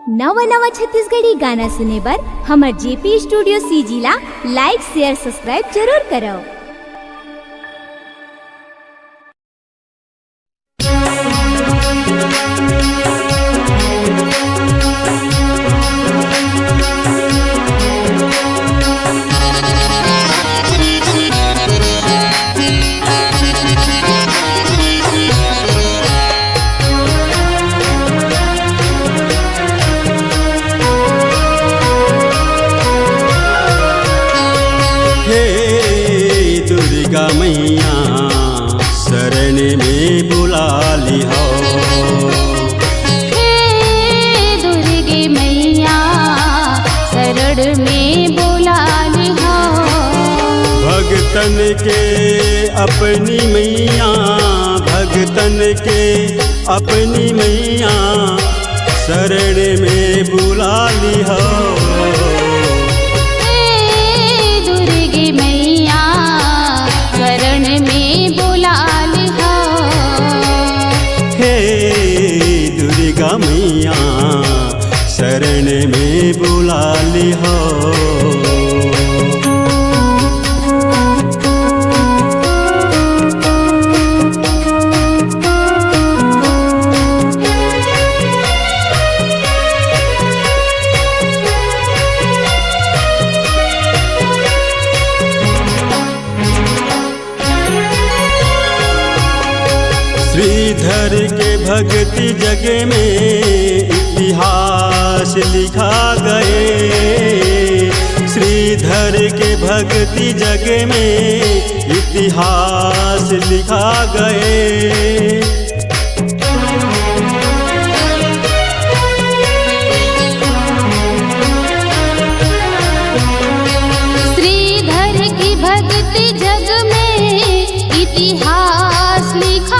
नवा नवा छत्तीसगढ़ी गाना सुने बर हमर जेपी स्टूडियो सीजी ला लाइक शेयर सब्सक्राइब जरूर करो। दुर्गा मैया शरण में बुला ली हो। हे दुर्गे मैया शरण में बुला ली हो। भगतन के अपनी मैया, भगतन के अपनी मैया शरण में बुला ली हो। शरण में बुला ली हो। हे दुर्गा मैया शरण में बुला ली हो। श्रीधर के भक्ति जग में इतिहास लिखा गए। श्रीधर के भक्ति जग में इतिहास लिखा गए। श्रीधर की भक्ति जग में इतिहास लिखा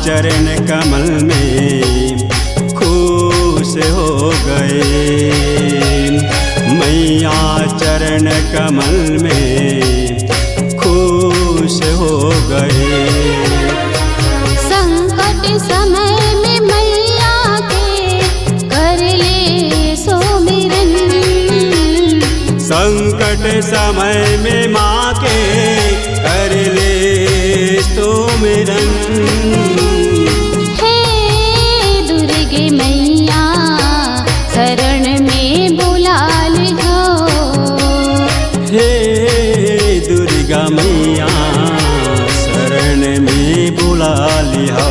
चरण कमल में खुश हो गए। मैया चरण कमल में खुश हो गए। संकट समय में मैया के कर ले सुमिरन। संकट समय में माँ के कर ले सुमिरन। दुर्गे मैया शरण में बुला ली हो। हे दुर्गा मैया शरण में बुला ली हो।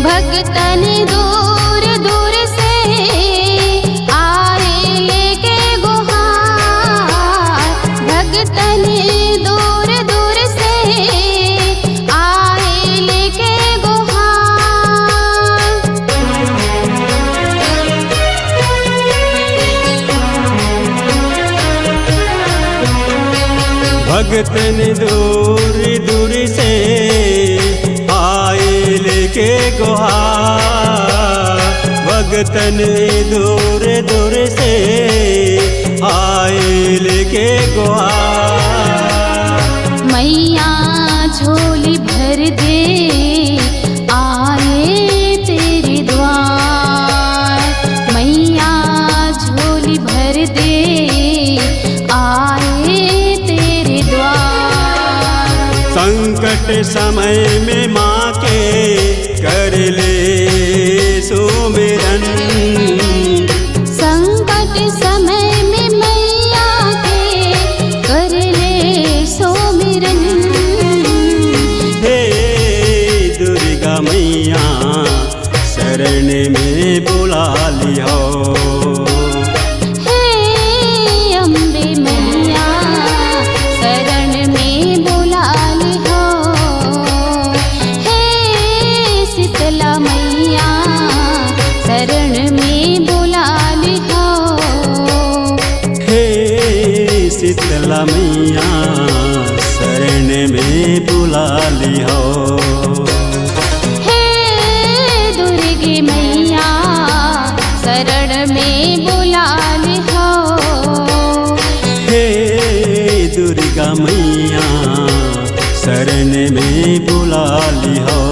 भक्तन दूर दूर से आए लेके गुहार। भक्तन दूर दूर से आए लेके गुहार। भक्तन दूर दूर से आए लेके गुहार। भक्तन दूर दूर से आए लेके गुहार। मैया झोली भर दे आए तेरे द्वार। मैया झोली भर दे आए तेरे द्वार। संकट समय में माँ के कर ले सुमिरन। संकट समय में मैया के कर ले सुमिरन। हे दुर्गा मैया शरण में बुला ली हो। हे अम्बे मैया शरण में बुला ली हो। हे शीतला मैया मैया शरण में बुला लिहो। हे शीतला मैया शरण में बुला लिहो। हे दुर्गे मैया शरण में बुला लिहो। हे दुर्गा मैया शरण में बुला लिहो।